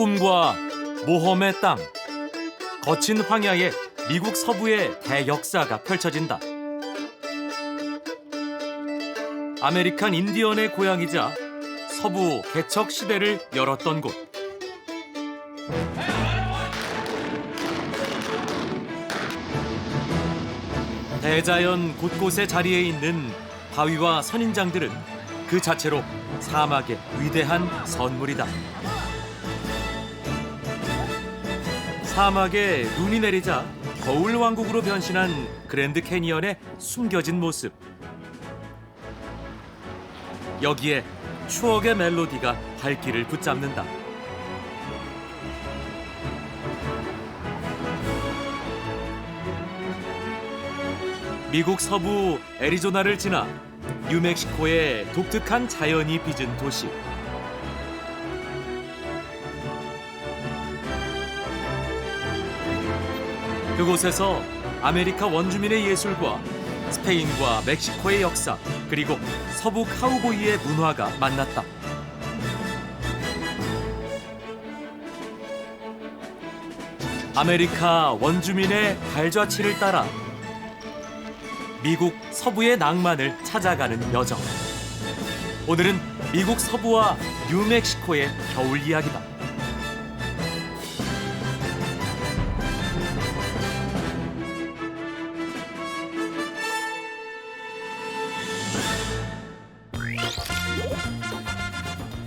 꿈과 모험의 땅, 거친 황야에 미국 서부의 대역사가 펼쳐진다. 아메리칸 인디언의 고향이자 서부 개척 시대를 열었던 곳. 대자연 곳곳에 자리해 있는 바위와 선인장들은 그 자체로 사막의 위대한 선물이다. 사막에 눈이 내리자 겨울 왕국으로 변신한 그랜드 캐니언의 숨겨진 모습. 여기에 추억의 멜로디가 발길을 붙잡는다. 미국 서부 애리조나를 지나 뉴멕시코의 독특한 자연이 빚은 도시. 그곳에서 아메리카 원주민의 예술과 스페인과 멕시코의 역사, 그리고 서부 카우보이의 문화가 만났다. 아메리카 원주민의 발자취를 따라 미국 서부의 낭만을 찾아가는 여정. 오늘은 미국 서부와 뉴멕시코의 겨울 이야기다.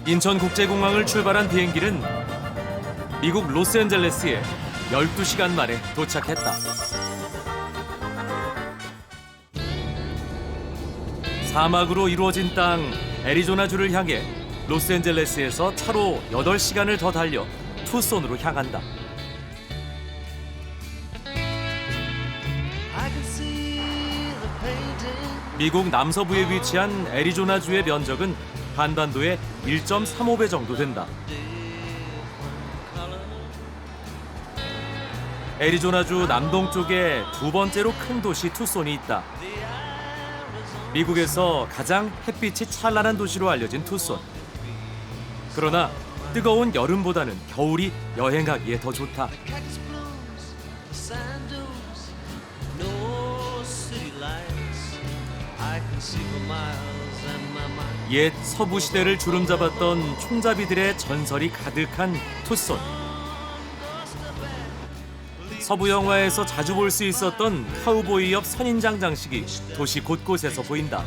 인천국제공항을 출발한 비행기는 미국 로스앤젤레스에 12시간 만에 도착했다. 사막으로 이루어진 땅 애리조나주를 향해 로스앤젤레스에서 차로 8시간을 더 달려 투손으로 향한다. 미국 남서부에 위치한 애리조나주의 면적은 한반도의 1.35배 정도 된다. 애리조나주 남동쪽에 두 번째로 큰 도시 투손이 있다. 미국에서 가장 햇빛이 찬란한 도시로 알려진 투손. 그러나 뜨거운 여름보다는 겨울이 여행하기에 더 좋다. 옛 서부 시대를 주름잡았던 총잡이들의 전설이 가득한 투손. 서부 영화에서 자주 볼 수 있었던 카우보이 옆 선인장 장식이 도시 곳곳에서 보인다.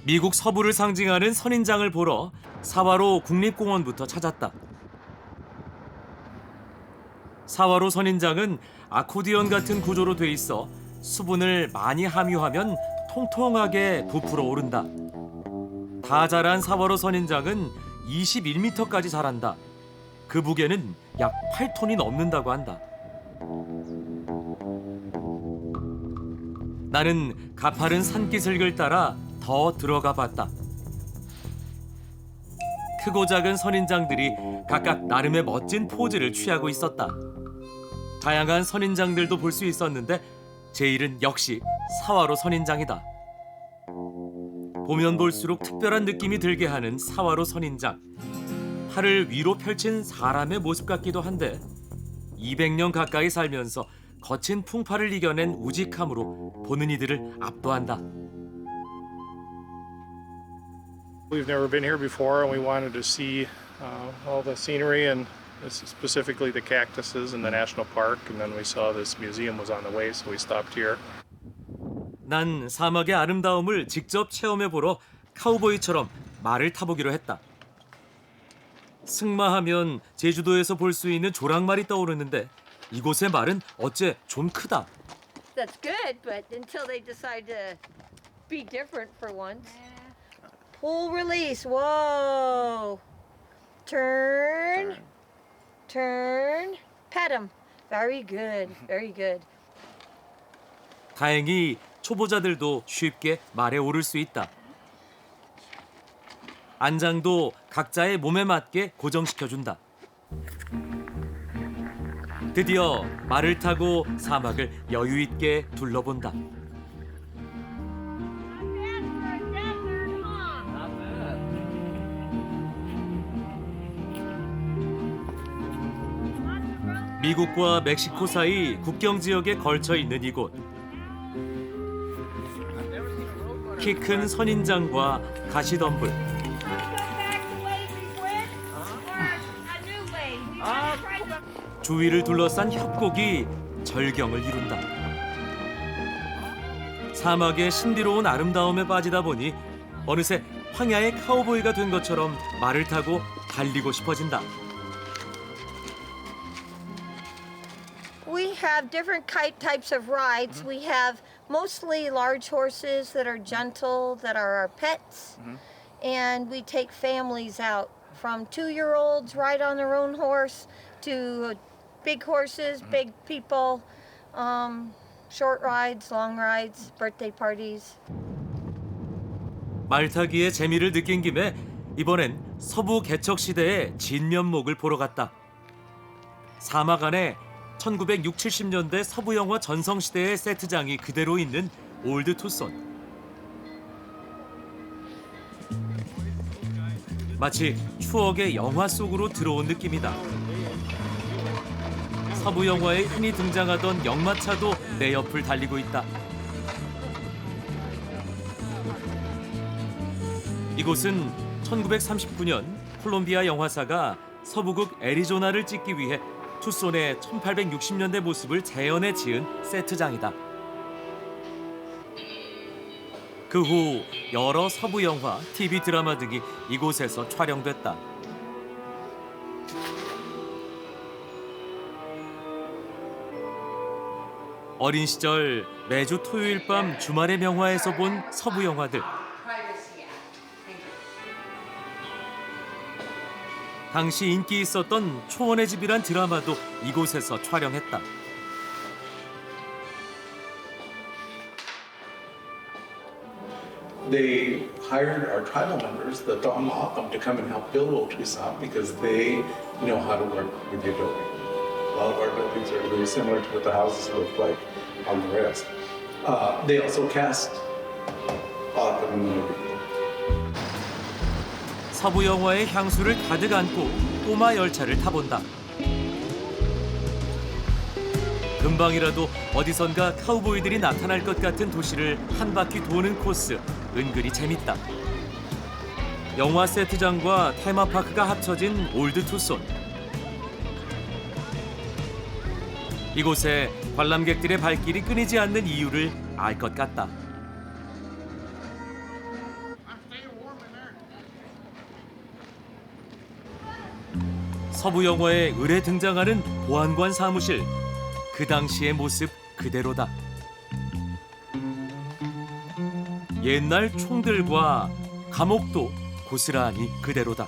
미국 서부를 상징하는 선인장을 보러 사와로 국립공원부터 찾았다. 사와로 선인장은 아코디언 같은 구조로 돼 있어 수분을 많이 함유하면 통통하게 부풀어 오른다. 다 자란 사와로 선인장은 21m까지 자란다. 그 무게는 약 8톤이 넘는다고 한다. 나는 가파른 산기슭을 따라 더 들어가 봤다. 크고 작은 선인장들이 각각 나름의 멋진 포즈를 취하고 있었다. 다양한 선인장들도 볼 수 있었는데 제일은 역시 사와로 선인장이다. 보면 볼수록 특별한 느낌이 들게 하는 사와로 선인장. 팔을 위로 펼친 사람의 모습 같기도 한데 200년 가까이 살면서 거친 풍파를 이겨낸 우직함으로 보는 이들을 압도한다. We've never been here before and we wanted to see all the scenery and specifically the cactuses in the national park, and then we saw this museum was on the way, so we stopped here. 난 사막의 아름다움을 직접 체험해 보러 카우보이처럼 말을 타보기로 했다. 승마하면 제주도에서 볼 수 있는 조랑말이 떠오르는데 이곳의 말은 어째 좀 크다. That's good, but until they decide to be different for once. Pull, release. Whoa. Turn. Turn. Pet him. Very good. Very good. 다행히 초보자들도 쉽게 말에 오를 수 있다. 안장도 각자의 몸에 맞게 고정시켜준다. 드디어 말을 타고 사막을 여유 있게 둘러본다. 미국과 멕시코 사이 국경 지역에 걸쳐 있는 이곳. 키 큰 선인장과 가시덤불, 주위를 둘러싼 협곡이 절경을 이룬다. 사막의 신비로운 아름다움에 빠지다 보니 어느새 황야의 카우보이가 된 것처럼 말을 타고 달리고 싶어진다. We have different types of rides. We have mostly large horses that are gentle, that are our pets. And we take families out from 2-year-olds ride on their own horse to big horses, big people, short rides, long rides, birthday parties. 말타기의 재미를 느낀 김에 이번엔 서부 개척 시대의 진면목을 보러 갔다. 사막 안에 1960, 70년대 서부 영화 전성시대의 세트장이 그대로 있는 올드 투손. 마치 추억의 영화 속으로 들어온 느낌이다. 서부 영화에 흔히 등장하던 역마차도 내 옆을 달리고 있다. 이곳은 1939년 콜롬비아 영화사가 서부극 애리조나를 찍기 위해 투손의 1860년대 모습을 재현해 지은 세트장이다. 그 후 여러 서부 영화, TV 드라마 등이 이곳에서 촬영됐다. 어린 시절 매주 토요일 밤 주말의 명화에서 본 서부 영화들. 당시 인기 있었던 초원의 집이란 드라마도 이곳에서 촬영했다. They hired our tribal members, the Tohono, to come and help build Old Tucson because they know how to work with the adobe. A lot of our buildings are really similar to what the houses look like on the rest. They also cast a lot of them in the movie. 서부 영화의 향수를 가득 안고 꼬마 열차를 타본다. 금방이라도 어디선가 카우보이들이 나타날 것 같은 도시를 한 바퀴 도는 코스, 은근히 재밌다. 영화 세트장과 테마파크가 합쳐진 올드 투손. 이곳에 관람객들의 발길이 끊이지 않는 이유를 알 것 같다. 서부 영화에 을에 등장하는 보안관 사무실. 그 당시의 모습 그대로다. 옛날 총들과 감옥도 고스란히 그대로다.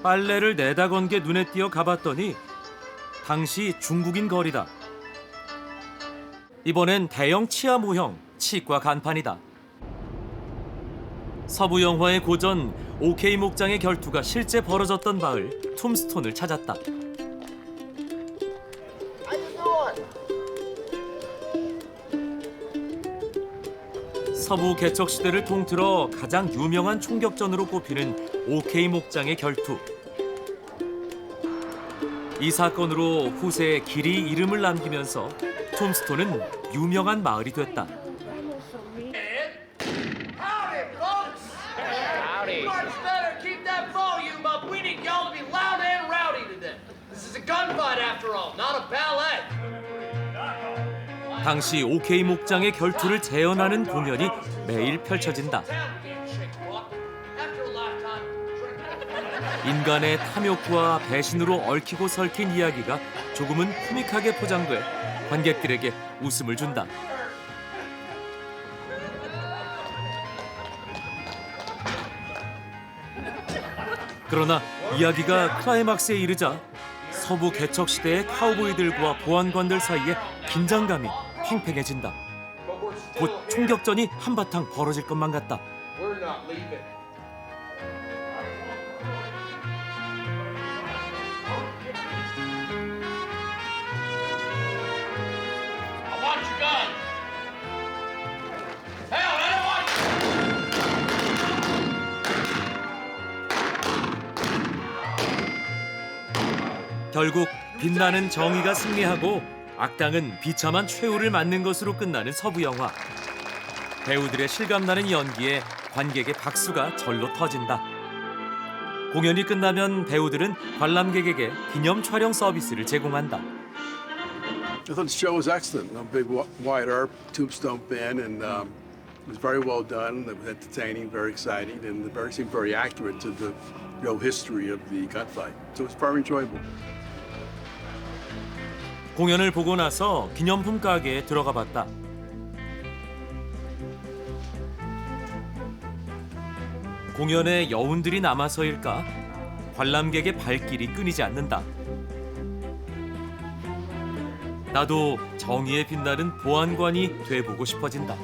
빨래를 내다 건 게 눈에 띄어 가봤더니 당시 중국인 거리다. 이번엔 대형 치아 모형 치과 간판이다. 서부 영화의 고전 OK 목장의 결투가 실제 벌어졌던 마을 툼스톤을 찾았다. 서부 개척 시대를 통틀어 가장 유명한 총격전으로 꼽히는 OK 목장의 결투. 이 사건으로 후세에 길이 이름을 남기면서 툼스톤은 유명한 마을이 됐다. Howdy. Much better keep that volume up. We need y'all to be loud and rowdy today. This is a gunfight after all, not a ballet. 당시 OK 목장의 결투를 재현하는 공연이 매일 펼쳐진다. 인간의 탐욕과 배신으로 얽히고 설킨 이야기가 조금은 코믹하게 포장돼 관객들에게 웃음을 준다. 그러나 이야기가 클라이막스에 이르자 서부 개척 시대의 카우보이들과 보안관들 사이에 긴장감이 팽팽해진다. 곧 총격전이 한바탕 벌어질 것만 같다. We're not leaving. I want your gun. Hell, I don't want. 결국 빛나는 정의가 승리하고 악당은 비참한 최후를 맞는 것으로 끝나는 서부 영화. 배우들의 실감나는 연기에 관객의 박수가 절로 터진다. 공연이 끝나면 배우들은 관람객에게 기념 촬영 서비스를 제공한다. I thought the show was excellent. I'm a big Wyatt Earp Tombstone fan, and it was very well done. It was entertaining, very exciting, and seemed very accurate to the real history of the gunfight. So it was very enjoyable. 공연을 보고 나서 기념품 가게에 들어가 봤다. 공연에 여운들이 남아서일까? 관람객의 발길이 끊이지 않는다. 나도 정의에 빛나는 보안관이 돼보고 싶어진다.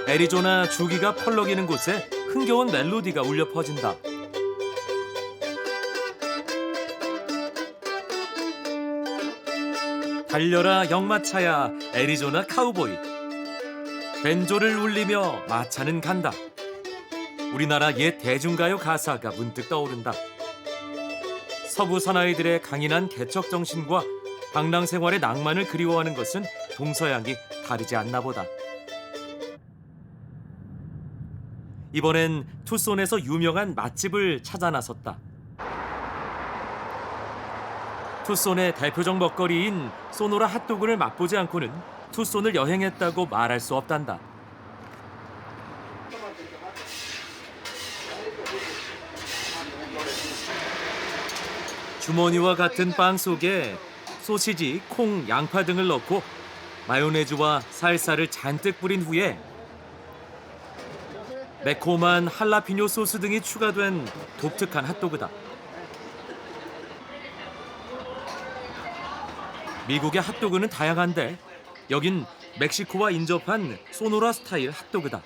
애리조나 주기가 펄럭이는 곳에 흥겨운 멜로디가 울려 퍼진다. 달려라 역마차야 애리조나 카우보이. 벤조를 울리며 마차는 간다. 우리나라 옛 대중가요 가사가 문득 떠오른다. 서부 사나이들의 강인한 개척 정신과 방랑 생활의 낭만을 그리워하는 것은 동서양이 다르지 않나 보다. 이번엔 투손에서 유명한 맛집을 찾아 나섰다. 투손의 대표적 먹거리인 소노라 핫도그를 맛보지 않고는 투손을 여행했다고 말할 수 없단다. 주머니와 같은 빵 속에 소시지, 콩, 양파 등을 넣고 마요네즈와 살사를 잔뜩 뿌린 후에 매콤한 할라피뇨 소스 등이 추가된 독특한 핫도그다. 미국의 핫도그는 다양한데 여긴 멕시코와 인접한 소노라 스타일 핫도그다.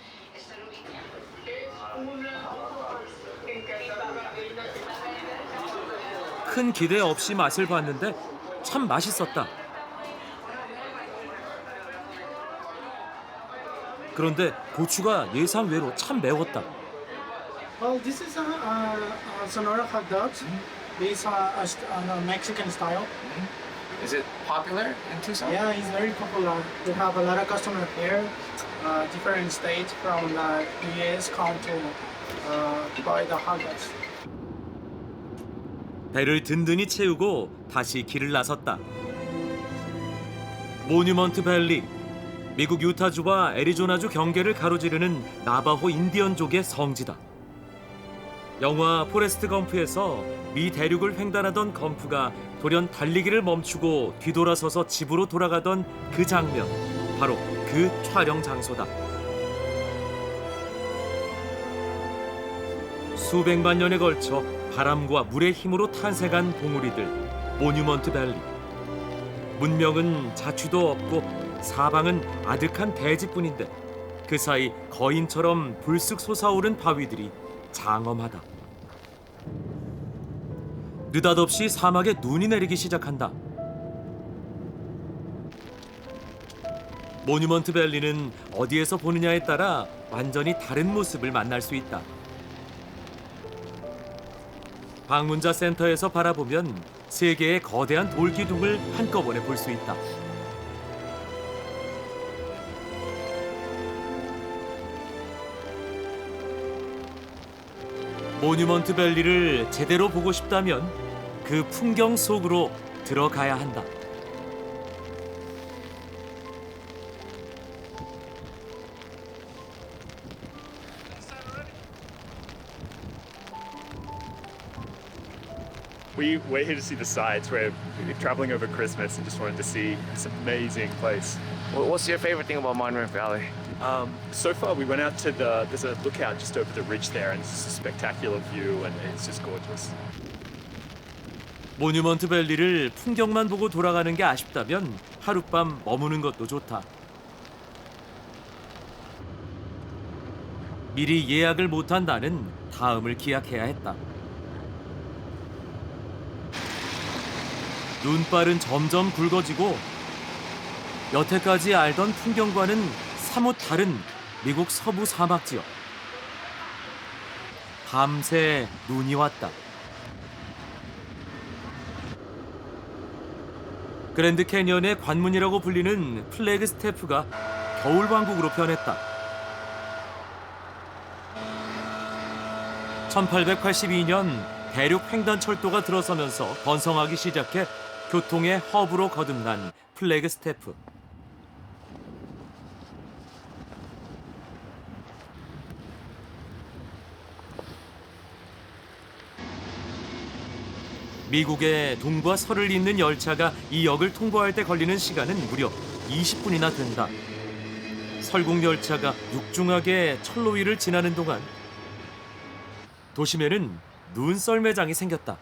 큰 기대 없이 맛을 봤는데 참 맛있었다. 그런데 고추가 예상 외로 참 매웠다. Well, this is Sonora hot dogs based on a Mexican style. Is it popular in Tucson? Yeah, it's very popular. We have a lot of customers here, different states from the US come to buy the hot dogs. 배를 든든히 채우고 다시 길을 나섰다. 모뉴먼트 밸리, 미국 유타주와 애리조나주 경계를 가로지르는 나바호 인디언족의 성지다. 영화 포레스트 검프에서 미 대륙을 횡단하던 검프가 돌연 달리기를 멈추고 뒤돌아서서 집으로 돌아가던 그 장면, 바로 그 촬영 장소다. 수백만 년에 걸쳐 바람과 물의 힘으로 탄생한 봉우리들, 모뉴먼트 밸리. 문명은 자취도 없고 사방은 아득한 대지뿐인데 그 사이 거인처럼 불쑥 솟아오른 바위들이 장엄하다. 느닷없이 사막에 눈이 내리기 시작한다. 모뉴먼트 밸리는 어디에서 보느냐에 따라 완전히 다른 모습을 만날 수 있다. 방문자 센터에서 바라보면 세 개의 거대한 돌기둥을 한꺼번에 볼 수 있다. 모뉴먼트 밸리를 제대로 보고 싶다면 그 풍경 속으로 들어가야 한다. We're here to see the sights. We're traveling over Christmas and just wanted to see this amazing place. What's your favorite thing about Monument Valley? So far, we went out to there's a lookout just over the ridge there, and it's a spectacular view, and it's just gorgeous. 모뉴먼트 밸리를 풍경만 보고 돌아가는 게 아쉽다면 하룻밤 머무는 것도 좋다. 미리 예약을 못한 나는 다음을 기약해야 했다. 눈발은 점점 굵어지고 여태까지 알던 풍경과는 사뭇 다른 미국 서부 사막 지역. 밤새 눈이 왔다. 그랜드 캐니언의 관문이라고 불리는 플래그 스태프가 겨울 왕국으로 변했다. 1882년 대륙 횡단철도가 들어서면서 번성하기 시작해 교통의 허브로 거듭난 플래그 스태프. 미국의 동과 서를 잇는 열차가 이 역을 통과할 때 걸리는 시간은 무려 20분이나 된다. 설국 열차가 육중하게 철로 위를 지나는 동안 도심에는 눈썰매장이 생겼다.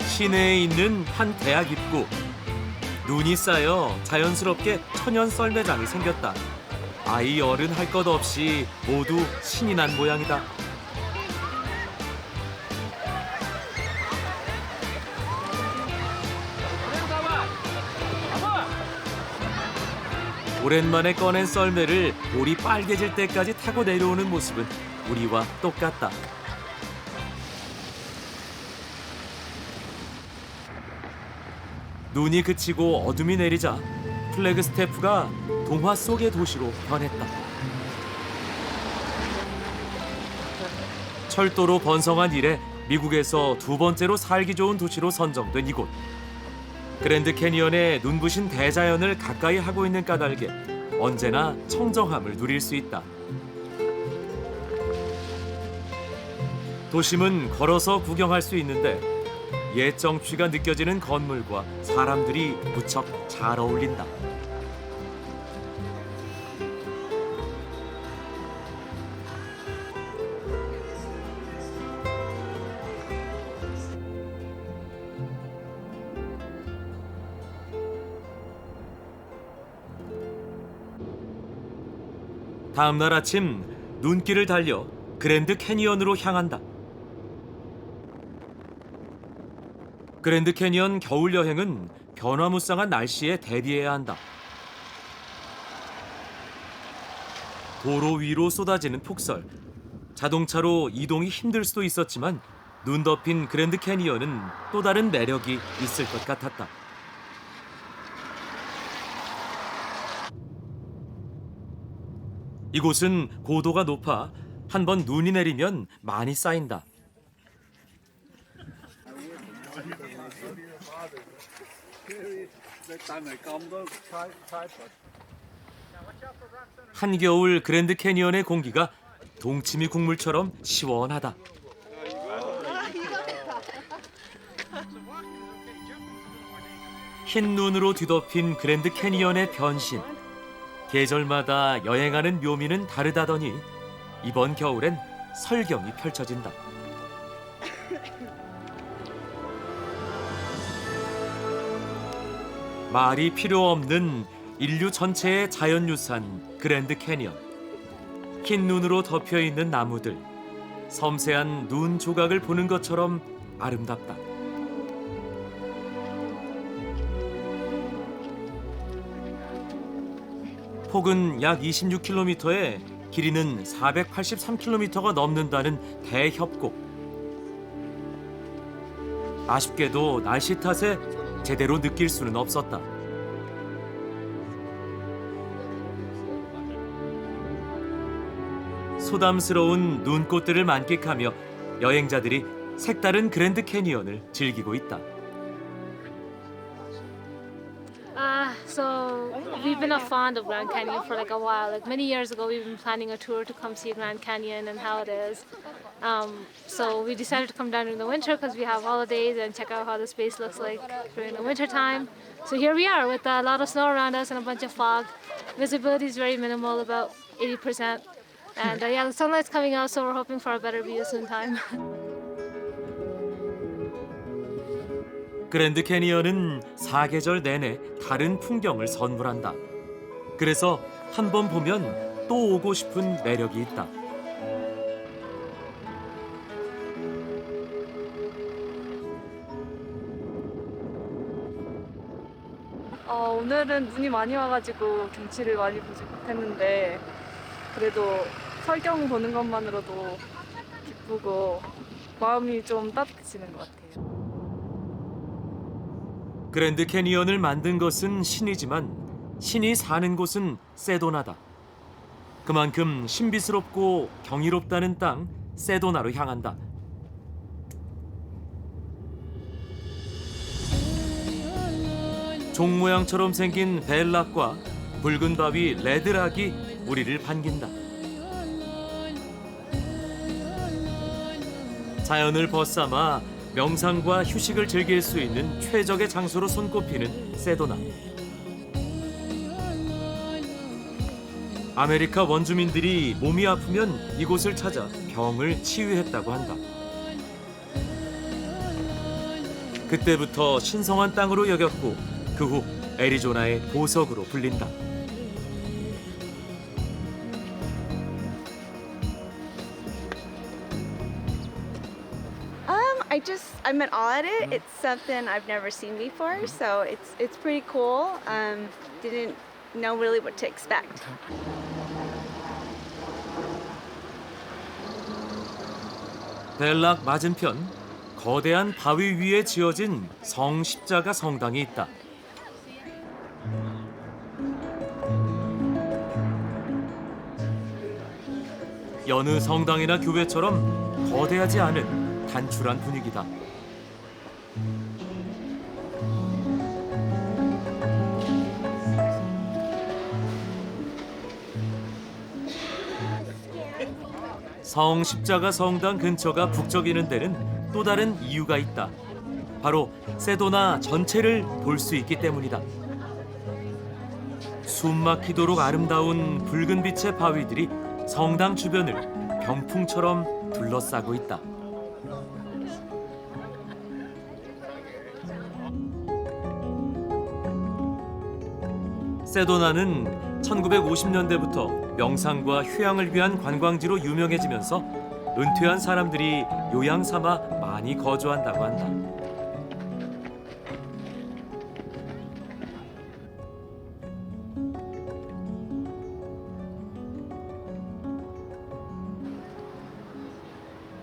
시내에 있는 한 대학 입구. 눈이 쌓여 자연스럽게 천연 썰매장이 생겼다. 아이 어른 할 것 없이 모두 신이 난 모양이다. 오랜만에 꺼낸 썰매를 볼이 빨개질 때까지 타고 내려오는 모습은 우리와 똑같다. 눈이 그치고 어둠이 내리자 플래그 스태프가 동화 속의 도시로 변했다. 철도로 번성한 이래 미국에서 두 번째로 살기 좋은 도시로 선정된 이곳. 그랜드 캐니언의 눈부신 대자연을 가까이 하고 있는 까닭에 언제나 청정함을 누릴 수 있다. 도심은 걸어서 구경할 수 있는데 옛 정취가 느껴지는 건물과 사람들이 무척 잘 어울린다. 다음 날 아침 눈길을 달려 그랜드 캐니언으로 향한다. 그랜드 캐니언 겨울 여행은 변화무쌍한 날씨에 대비해야 한다. 도로 위로 쏟아지는 폭설. 자동차로 이동이 힘들 수도 있었지만 눈 덮인 그랜드 캐니언은 또 다른 매력이 있을 것 같았다. 이곳은 고도가 높아 한번 눈이 내리면 많이 쌓인다. 한겨울 그랜드 캐니언의 공기가 동치미 국물처럼 시원하다. 흰 눈으로 뒤덮인 그랜드 캐니언의 변신. 계절마다 여행하는 묘미는 다르다더니 이번 겨울엔 설경이 펼쳐진다. 말이 필요 없는 인류 전체의 자연유산 그랜드 캐니언. 흰 눈으로 덮여 있는 나무들, 섬세한 눈 조각을 보는 것처럼 아름답다. 폭은 약 26km에 길이는 483km가 넘는다는 대협곡. 아쉽게도 날씨 탓에 제대로 느낄 수는 없었다. 소담스러운 눈꽃들을 만끽하며 여행자들이 색다른 그랜드 캐니언을 즐기고 있다. So we've been a fan of Grand Canyon for like a while. Like many years ago, we've been planning a tour to come see Grand Canyon and how it is. So we decided to come down in the winter because we have holidays and check out how the space looks like during the winter time. So here we are with a lot of snow around us and a bunch of fog. Visibility is very minimal, about 80%. And yeah, the sunlight's coming out, so we're hoping for a better view soon time. 그랜드 캐니언은 사계절 내내 다른 풍경을 선물한다. 그래서 한 번 보면 또 오고 싶은 매력이 있다. 오늘은 눈이 많이 와가지고 경치를 많이 보지 못했는데 그래도 설경 보는 것만으로도 기쁘고 마음이 좀 따뜻해지는 것 같아요. 그랜드 캐니언을 만든 것은 신이지만 신이 사는 곳은 세도나다. 그만큼 신비스럽고 경이롭다는 땅 세도나로 향한다. 종 모양처럼 생긴 벨락과 붉은 바위 레드락이 우리를 반긴다. 자연을 벗삼아 명상과 휴식을 즐길 수 있는 최적의 장소로 손꼽히는 세도나. 아메리카 원주민들이 몸이 아프면 이곳을 찾아 병을 치유했다고 한다. 그때부터 신성한 땅으로 여겼고 그 후 애리조나의 보석으로 불린다. I'm in awe at it. It's something I've never seen before, so it's pretty cool. Didn't know really what to expect. 벨락 맞은편 거대한 바위 위에 지어진 성십자가 성당이 있다. 여느 성당이나 교회처럼 거대하지 않은 단출한 분위기다. 성십자가 성당 근처가 북적이는 데는 또 다른 이유가 있다. 바로 세도나 전체를 볼 수 있기 때문이다. 숨막히도록 아름다운 붉은 빛의 바위들이 성당 주변을 병풍처럼 둘러싸고 있다. 세도나는 1950년대부터 명상과 휴양을 위한 관광지로 유명해지면서 은퇴한 사람들이 요양 삼아 많이 거주한다고 한다.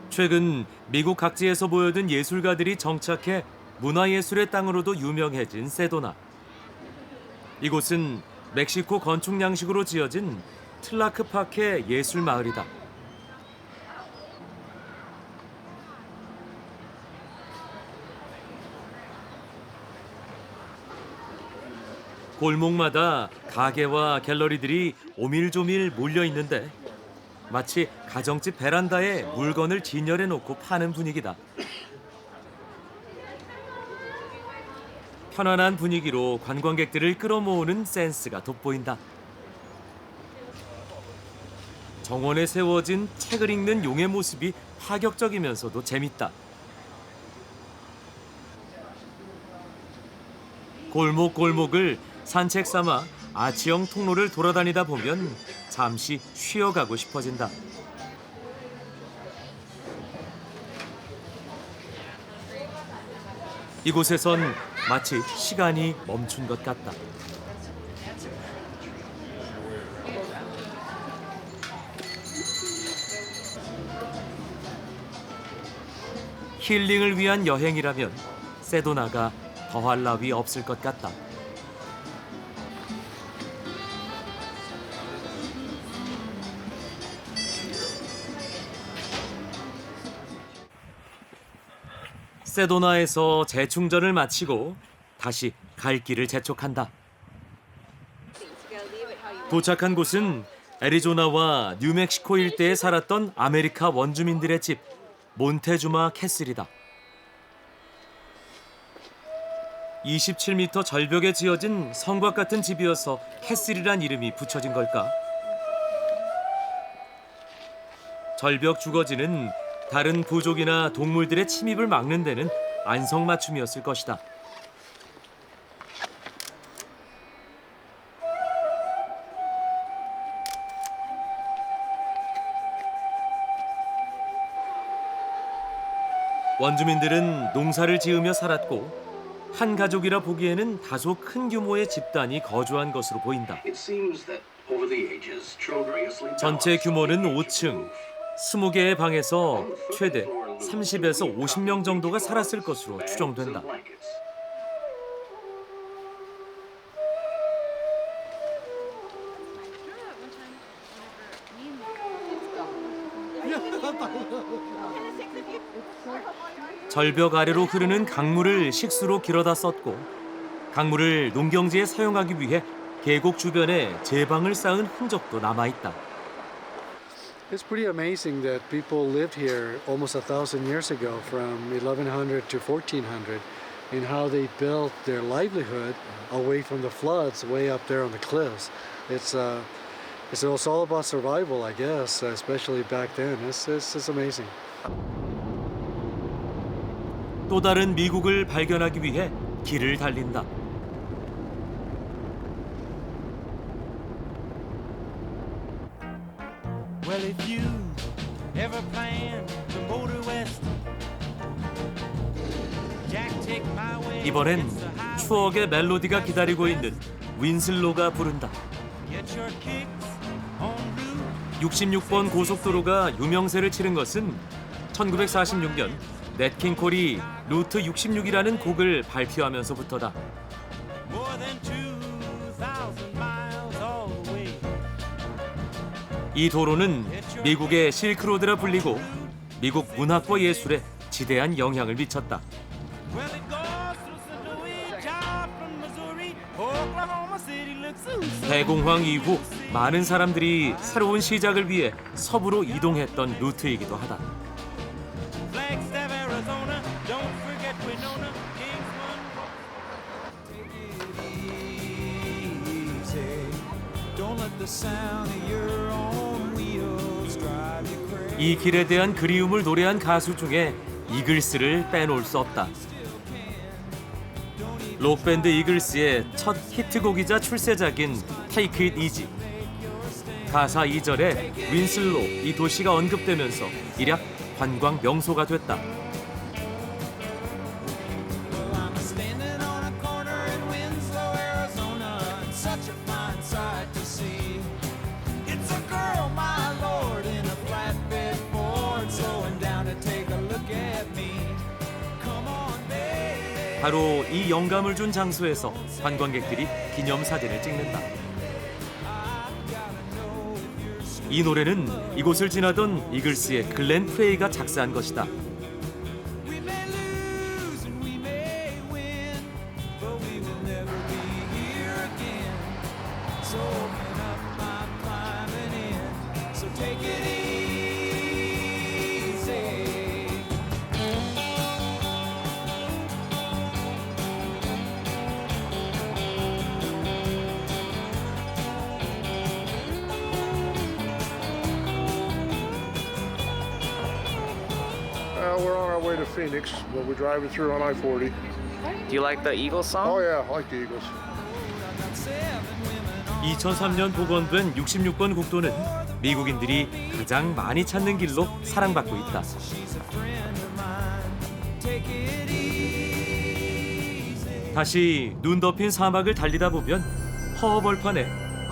최근 미국 각지에서 모여든 예술가들이 정착해 문화예술의 땅으로도 유명해진 세도나. 이곳은 멕시코 건축 양식으로 지어진 틀라크파케 예술 마을이다. 골목마다 가게와 갤러리들이 오밀조밀 몰려 있는데 마치 가정집 베란다에 물건을 진열해 놓고 파는 분위기다. 편안한 분위기로 관광객들을 끌어모으는 센스가 돋보인다. 정원에 세워진 책을 읽는 용의 모습이 파격적이면서도 재밌다. 골목골목을 산책 삼아 아치형 통로를 돌아다니다 보면 잠시 쉬어가고 싶어진다. 이곳에선 마치 시간이 멈춘 것 같다. 힐링을 위한 여행이라면 세도나가 더할 나위 없을 것 같다. 세도나에서 재충전을 마치고 다시 갈 길을 재촉한다. 도착한 곳은 애리조나와 뉴멕시코 일대에 살았던 아메리카 원주민들의 집 몬테주마 캐슬이다. 27m 절벽에 지어진 성곽 같은 집이어서 캐슬이란 이름이 붙여진 걸까? 절벽 주거지는 다른 부족이나 동물들의 침입을 막는 데는 안성맞춤이었을 것이다. 원주민들은 농사를 지으며 살았고 한 가족이라 보기에는 다소 큰 규모의 집단이 거주한 것으로 보인다. It seems that 전체 규모는 5층. 20개의 방에서 최대 30에서 50명 정도가 살았을 것으로 추정된다. 절벽 아래로 흐르는 강물을 식수로 길어다 썼고 강물을 농경지에 사용하기 위해 계곡 주변에 제방을 쌓은 흔적도 남아있다. It's pretty amazing that people lived here almost 1,000 years ago, from 1100 to 1400, and how they built their livelihood away from the floods, way up there on the cliffs. It's all about survival, I guess, especially back then. It's amazing. 또 다른 미국을 발견하기 위해 길을 달린다. Well, if you ever plan to motor west, Jack, take my way. 이번엔 추억의 멜로디가 기다리고 있는 윈슬로가 부른다. Get your kicks on Route 66번 고속도로가 유명세를 치른 것은 1946년 넷 킹 콜이 루트 66이라는 곡을 발표하면서부터다. more than 2,000 miles all the way. 이 도로는 미국의 실크로드라 불리고 미국 문학과 예술에 지대한 영향을 미쳤다. Well, it goes through St. Louis, Joplin, Missouri, Oklahoma City, looks so 대공황 이후 많은 사람들이 새로운 시작을 위해 서부로 이동했던 루트이기도 하다. Flagstaff, Arizona, don't forget Winona, Kingsman. Don't let the sound of your own wheels drive you crazy. 이 길에 대한 그리움을 노래한 가수 중에 이글스를 빼놓을 수 없다. 록밴드 이글스의 첫 히트곡이자 출세작인 Take It Easy. 가사 2절에 윈슬로 이 도시가 언급되면서 일약 관광 명소가 됐다. I'm standing on a corner in Winslow, Arizona, and such a fine sight to see. It's a girl, my lord, in a flatbed Ford, slowing down to take a look at me. Come on, baby. 바로 이 영감을 준 장소에서 관광객들이 기념사진을 찍는다. 이 노래는 이곳을 지나던 이글스의 글렌 프레이가 작사한 것이다. We may lose and we may win, but we will never be here again. So open up, I'm climbing in. So take it easy. We're on our way to Phoenix, but we're driving through on I-40. Do you like the Eagles song? Oh yeah, I like the Eagles. 2003년 복원된 66번 국도는 미국인들이 가장 많이 찾는 길로 사랑받고 있다. 다시 눈 덮인 사막을 달리다 보면 허허벌판에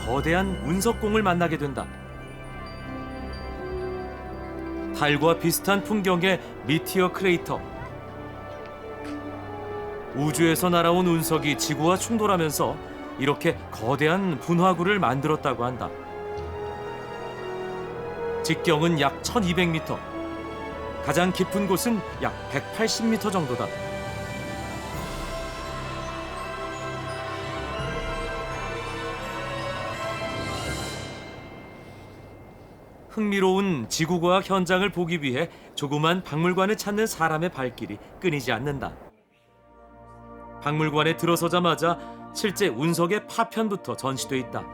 거대한 운석공을 만나게 된다. 달과 비슷한 풍경의 미티어 크레이터. 우주에서 날아온 운석이 지구와 충돌하면서 이렇게 거대한 분화구를 만들었다고 한다. 직경은 약 1200m, 가장 깊은 곳은 약 180m 정도다. 흥미로운 지구과학 현장을 보기 위해 조그만 박물관을 찾는 사람의 발길이 끊이지 않는다. 박물관에 들어서자마자 실제 운석의 파편부터 전시돼 있다.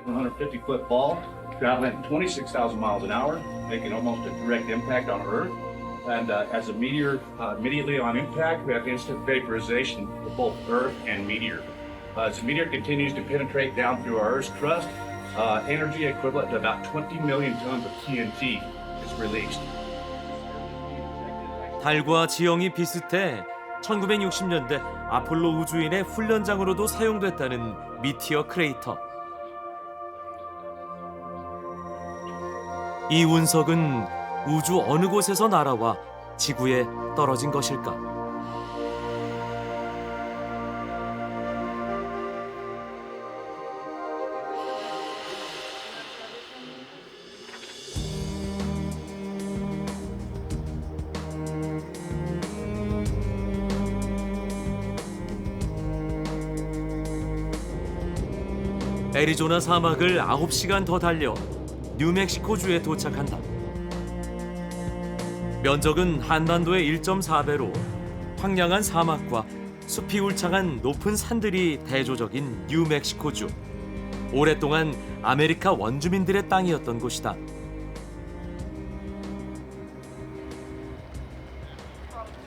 150-foot ball traveling at 26,000 miles an hour, making almost a direct impact on Earth. And as a meteor, immediately on impact, we have instant vaporization of both Earth and meteor. As the meteor continues to penetrate down through our Earth's crust, energy equivalent to about 20 million tons of TNT is released. 달과 지형이 비슷해 1960년대 아폴로 우주인의 훈련장으로도 사용됐다는 미티어 크레이터. 이 운석은 우주 어느 곳에서 날아와 지구에 떨어진 것일까? 애리조나 사막을 9시간 더 달려 뉴멕시코주에 도착한다. 면적은 한반도의 1.4배로 황량한 사막과 숲이 울창한 높은 산들이 대조적인 뉴멕시코주. 오랫동안 아메리카 원주민들의 땅이었던 곳이다.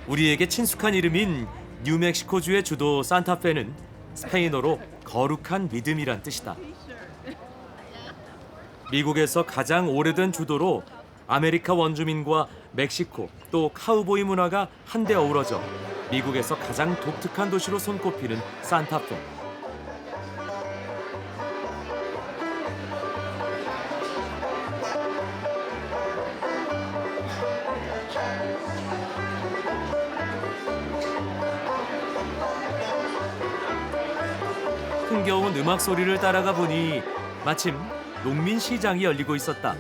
우리에게 친숙한 이름인 뉴멕시코주의 주도 산타페는 스페인어로 거룩한 믿음이란 뜻이다. 미국에서 가장 오래된 주도로 아메리카 원주민과 멕시코 또 카우보이 문화가 한데 어우러져 미국에서 가장 독특한 도시로 손꼽히는 산타페. 흥겨운 음악 소리를 따라가 보니 마침 농민 시장이 열리고 있었다.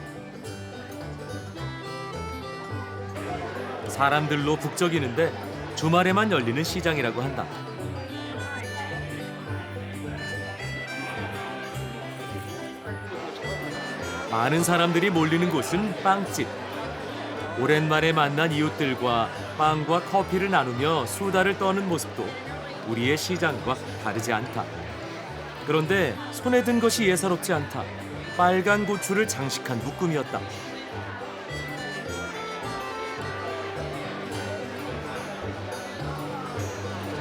사람들로 북적이는데 주말에만 열리는 시장이라고 한다. 많은 사람들이 몰리는 곳은 빵집. 오랜만에 만난 이웃들과 빵과 커피를 나누며 수다를 떠는 모습도 우리의 시장과 다르지 않다. 그런데 손에 든 것이 예사롭지 않다. 빨간 고추를 장식한 묶음이었다.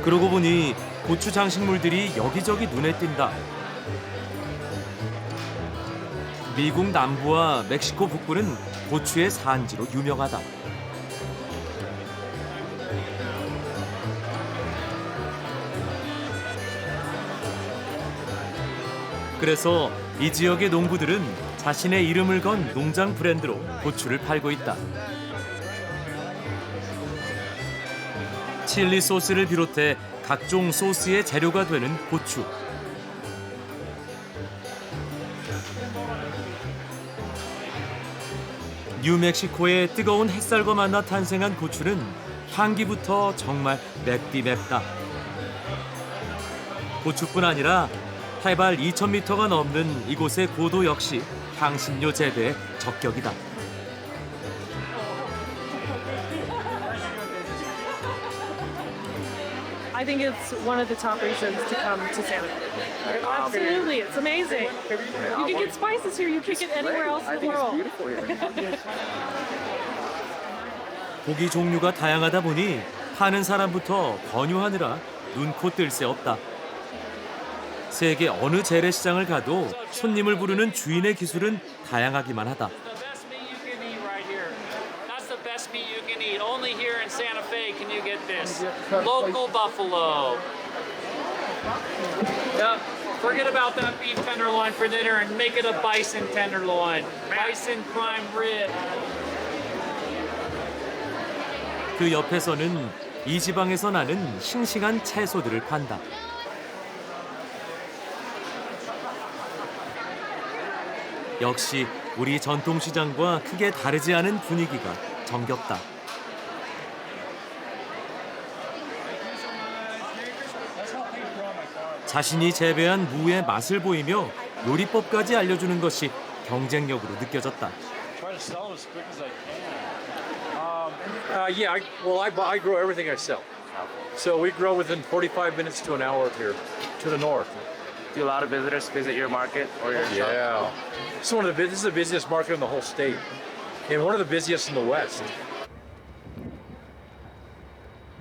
그러고 보니 고추 장식물들이 여기저기 눈에 띈다. 미국 남부와 멕시코 북부는 고추의 산지로 유명하다. 그래서 이 지역의 농부들은 자신의 이름을 건 농장 브랜드로 고추를 팔고 있다. 칠리 소스를 비롯해 각종 소스의 재료가 되는 고추. 뉴멕시코의 뜨거운 햇살과 만나 탄생한 고추는 향기부터 정말 맵디 맵다. 고추뿐 아니라 해발 2,000m가 넘는 이곳의 고도 역시 향신료 재배의 적격이다. I think it's one of the top reasons to come to Santa Fe. Absolutely, it's amazing. You can get spices here you can't get anywhere else in the world. 고기 종류가 다양하다 보니 파는 사람부터 권유하느라 눈코 뜰 새 없다. 세계 어느 재래시장을 가도 손님을 부르는 주인의 기술은 다양하기만 하다. That's the best meat you can eat. Only here in Santa Fe can you get this. Local buffalo. Yep. Forget about that beef tenderloin for dinner and make it a bison tenderloin. Bison prime rib. 그 옆에서는 이 지방에서 나는 싱싱한 채소들을 판다. 역시 우리 전통시장과 크게 다르지 않은 분위기가 정겹다. 자신이 재배한 무의 맛을 보이며 요리법까지 알려주는 것이 경쟁력으로 느껴졌다. I grow everything I sell. So we grow within 45 minutes to an hour of here, to the north. Do a lot of visitors visit your market or your shop? Yeah. This is the busiest market in the whole state, and one of the busiest in the West.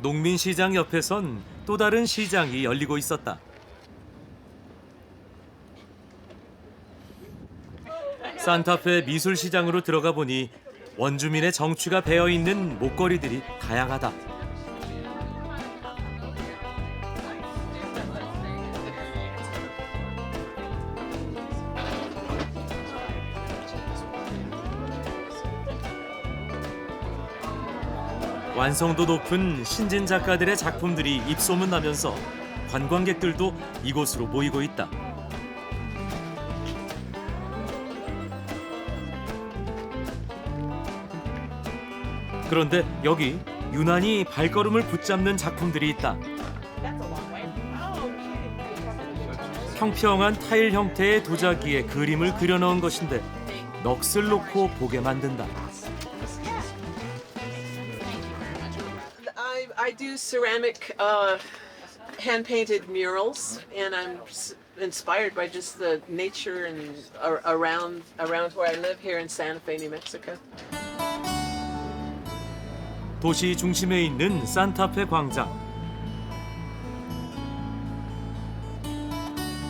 농민시장 옆에선 또 다른 시장이 열리고 있었다. 산타페 미술시장으로 들어가 보니 원주민의 정취가 배어있는 목걸이들이 다양하다. 완성도 높은 신진 작가들의 작품들이 입소문 나면서 관광객들도 이곳으로 모이고 있다. 그런데 여기 유난히 발걸음을 붙잡는 작품들이 있다. 평평한 타일 형태의 도자기에 그림을 그려넣은 것인데 넋을 놓고 보게 만든다. I do ceramic hand-painted murals, and I'm inspired by just the nature and around where I live here in Santa Fe, New Mexico. 도시 중심에 있는 산타페 광장.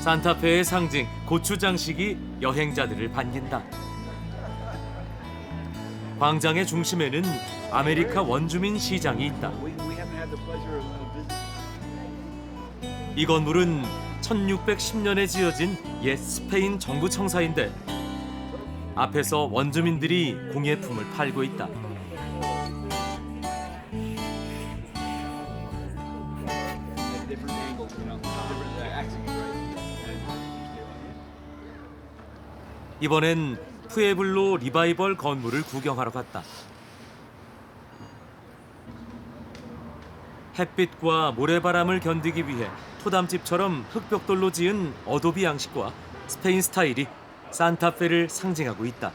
산타페의 상징 고추장식이 여행자들을 반긴다. 광장의 중심에는 아메리카 원주민 시장이 있다. 이 건물은 1610년에 지어진 옛 스페인 정부 청사인데 앞에서 원주민들이 공예품을 팔고 있다. 이번엔 푸에블로 리바이벌 건물을 구경하러 갔다. 햇빛과 모래바람을 견디기 위해 토담집처럼 흙벽돌로 지은 어도비 양식과 스페인 스타일이 산타페를 상징하고 있다.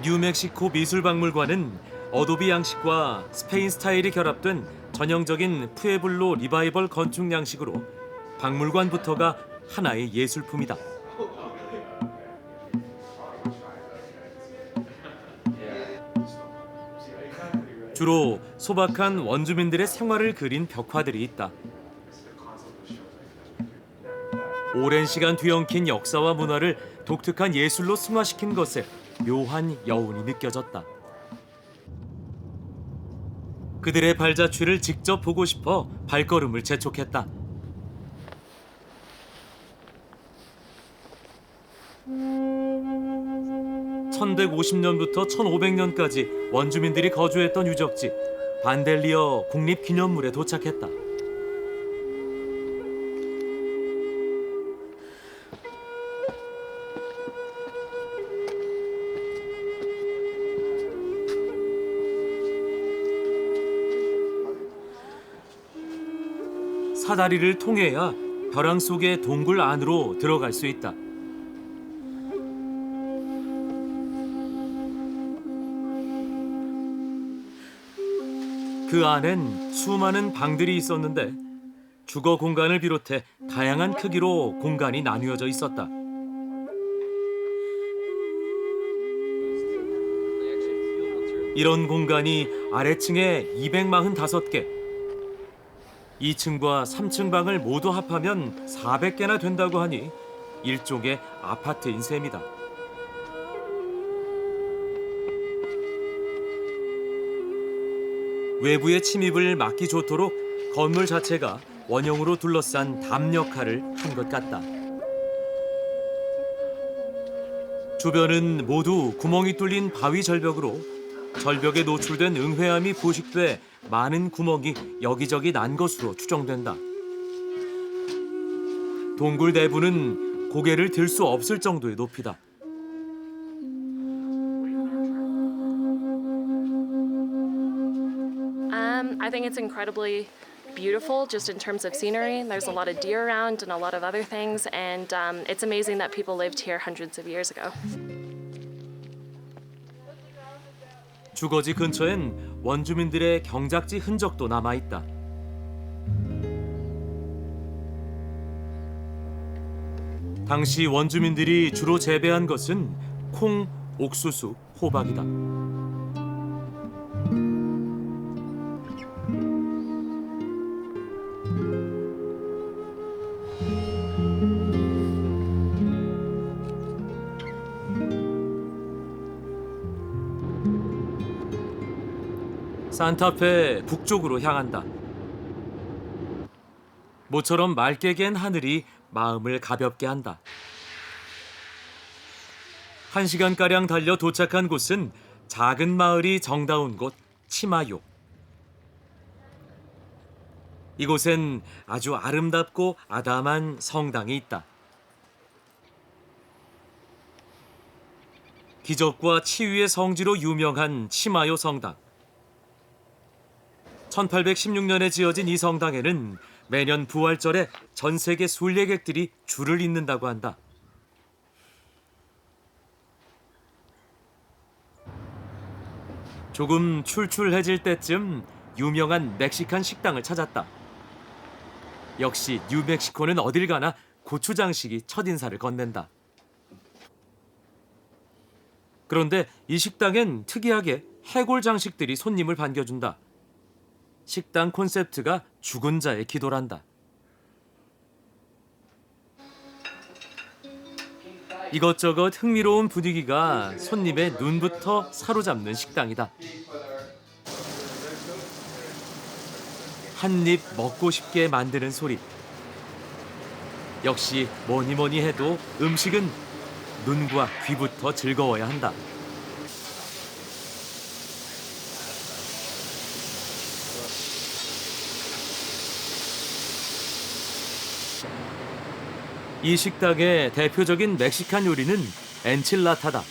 뉴멕시코 미술박물관은 어도비 양식과 스페인 스타일이 결합된 전형적인 푸에블로 리바이벌 건축 양식으로 박물관부터가 하나의 예술품이다. 주로 소박한 원주민들의 생활을 그린 벽화들이 있다. 오랜 시간 뒤엉킨 역사와 문화를 독특한 예술로 승화시킨 것에 묘한 여운이 느껴졌다. 그들의 발자취를 직접 보고 싶어 발걸음을 재촉했다. 1150년부터 1500년까지 원주민들이 거주했던 유적지 반델리어 국립기념물에 도착했다. 사다리를 통해야 벼랑 속의 동굴 안으로 들어갈 수 있다. 그 안엔 수많은 방들이 있었는데 주거 공간을 비롯해 다양한 크기로 공간이 나뉘어져 있었다. 이런 공간이 아래층에 245개, 2층과 3층 방을 모두 합하면 400개나 된다고 하니 일종의 아파트인 셈이다. 외부의 침입을 막기 좋도록 건물 자체가 원형으로 둘러싼 담 역할을 한 것 같다. 주변은 모두 구멍이 뚫린 바위 절벽으로 절벽에 노출된 응회암이 부식돼 많은 구멍이 여기저기 난 것으로 추정된다. 동굴 내부는 고개를 들 수 없을 정도의 높이다. I think it's incredibly beautiful just in terms of scenery. There's a lot of deer around and a lot of other things, and it's amazing that people lived here hundreds of years ago. 주거지 근처엔 원주민들의 경작지 흔적도 남아있다. 당시 원주민들이 주로 재배한 것은 콩, 옥수수, 호박이다. 산타페 북쪽으로 향한다. 모처럼 맑게 갠 하늘이 마음을 가볍게 한다. 1시간가량 달려 도착한 곳은 작은 마을이 정다운 곳 치마요. 이곳엔 아주 아름답고 아담한 성당이 있다. 기적과 치유의 성지로 유명한 치마요 성당. 1816년에 지어진 이 성당에는 매년 부활절에 전 세계 순례객들이 줄을 잇는다고 한다. 조금 출출해질 때쯤 유명한 멕시칸 식당을 찾았다. 역시 뉴멕시코는 어딜 가나 고추장식이 첫인사를 건넨다. 그런데 이 식당엔 특이하게 해골 장식들이 손님을 반겨준다. 식당 콘셉트가 죽은 자의 기도란다. 이것저것 흥미로운 분위기가 손님의 눈부터 사로잡는 식당이다. 한 입 먹고 싶게 만드는 소리. 역시 뭐니 해도 음식은 눈과 귀부터 즐거워야 한다. 이 식당의 대표적인 멕시칸 요리는 엔칠라타다.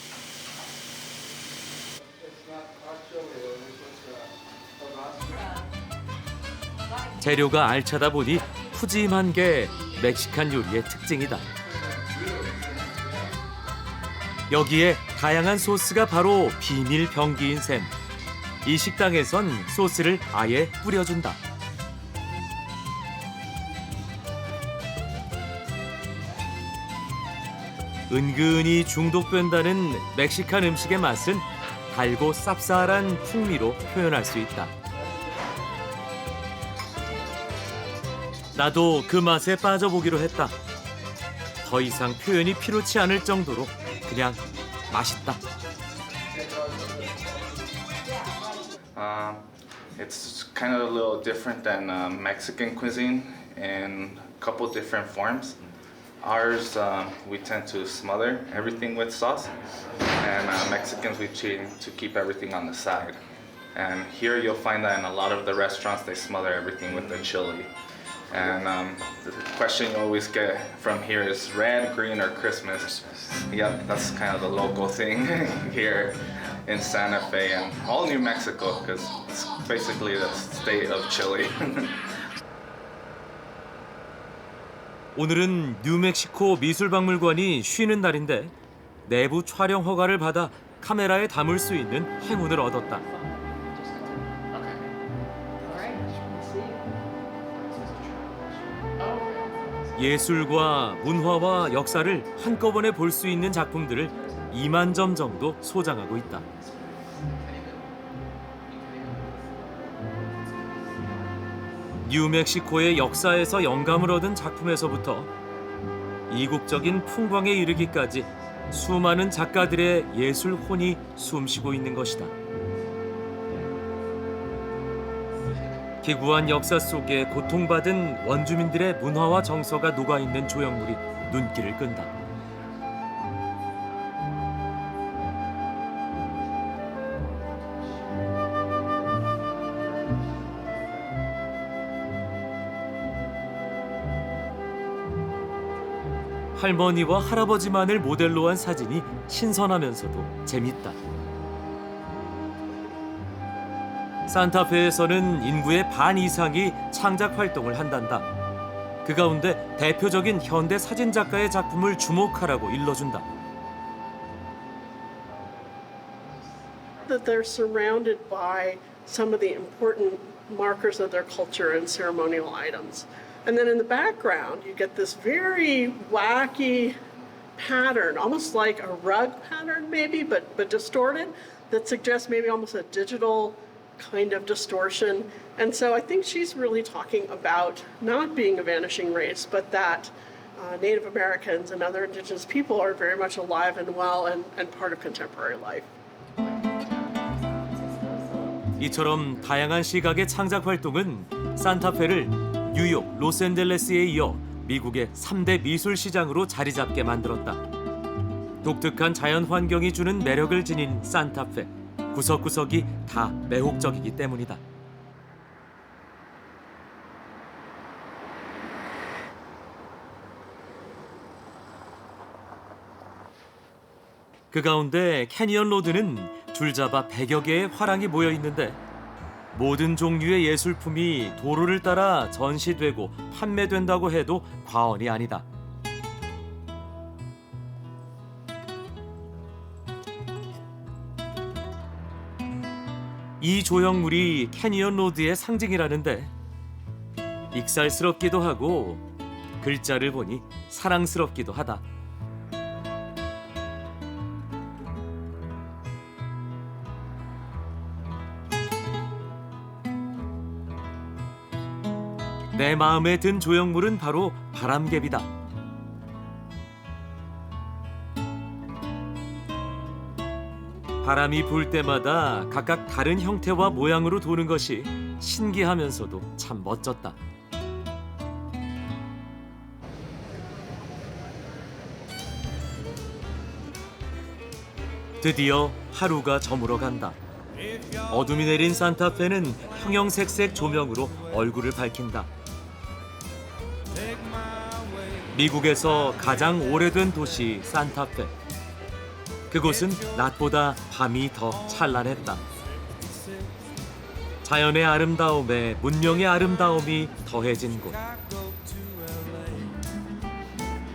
재료가 알차다 보니 푸짐한 게 멕시칸 요리의 특징이다. 여기에 다양한 소스가 바로 비밀 병기인 셈. 이 식당에선 소스를 아예 뿌려준다. 은근히 중독된다는 멕시칸 음식의 맛은 달고 쌉쌀한 풍미로 표현할 수 있다. 나도 그 맛에 빠져보기로 했다. 더 이상 표현이 필요치 않을 정도로 그냥 맛있다. It's kind of a little different than Mexican cuisine in a couple different forms. Ours, we tend to smother everything with sauce, and Mexicans, we tend to keep everything on the side. And here you'll find that in a lot of the restaurants, they smother everything with the chili. And the question you always get from here is red, green, or Christmas. Yep, that's kind of the local thing here in Santa Fe and all New Mexico, because it's basically the state of Chile. 오늘은 뉴멕시코 미술박물관이 쉬는 날인데 내부 촬영 허가를 받아 카메라에 담을 수 있는 행운을 얻었다. 예술과 문화와 역사를 한꺼번에 볼 수 있는 작품들을 2만 점 정도 소장하고 있다. 뉴멕시코의 역사에서 영감을 얻은 작품에서부터 이국적인 풍광에 이르기까지 수많은 작가들의 예술 혼이 숨쉬고 있는 것이다. 기구한 역사 속에 고통받은 원주민들의 문화와 정서가 녹아있는 조형물이 눈길을 끈다. 할머니와 할아버지만을 모델로 한 사진이 신선하면서도 재밌다. 산타페에서는 인구의 반 이상이 창작 활동을 한단다. 그 가운데 대표적인 현대 사진 작가의 작품을 주목하라고 일러준다. That they're surrounded by some of the important markers of their culture and ceremonial items. And then in the background, you get this very wacky pattern, almost like a rug pattern maybe, but distorted, that suggests maybe almost a digital kind of distortion. And so I think she's really talking about not being a vanishing race, but that Native Americans and other indigenous people are very much alive and well and part of contemporary life. 이처럼 다양한 시각의 창작 활동은 산타페를 뉴욕, 로스앤젤레스에 이어 미국의 3대 미술 시장으로 자리 잡게 만들었다. 독특한 자연 환경이 주는 매력을 지닌 산타페. 구석구석이 다 매혹적이기 때문이다. 그 가운데 캐니언 로드는 줄잡아 100여 개의 화랑이 모여 있는데 모든 종류의 예술품이 도로를 따라 전시되고 판매된다고 해도 과언이 아니다. 이 조형물이 캐니언 로드의 상징이라는데 익살스럽기도 하고 글자를 보니 사랑스럽기도 하다. 내 마음에 든 조형물은 바로 바람개비다. 바람이 불 때마다 각각 다른 형태와 모양으로 도는 것이 신기하면서도 참 멋졌다. 드디어 하루가 저물어 간다. 어둠이 내린 산타페는 형형색색 조명으로 얼굴을 밝힌다. 미국에서 가장 오래된 도시 산타페. 그곳은 낮보다 밤이 더 찬란했다. 자연의 아름다움에 문명의 아름다움이 더해진 곳.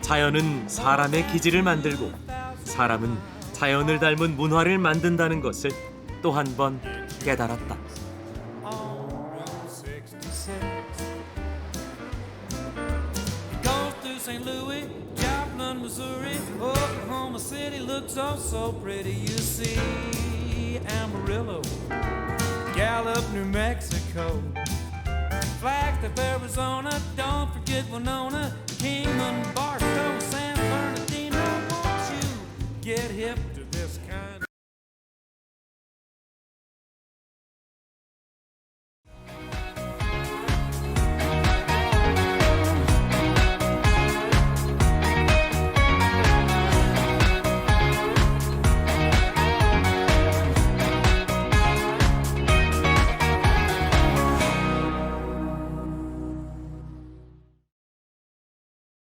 자연은 사람의 기질을 만들고 사람은 자연을 닮은 문화를 만든다는 것을 또 한 번 깨달았다. St. Louis, Joplin, Missouri, Oklahoma City looks oh so pretty. You see Amarillo, Gallup, New Mexico, Flagstaff, Arizona. Don't forget Winona, Kingman, Barstow, San Bernardino. Won't you get hip to this kind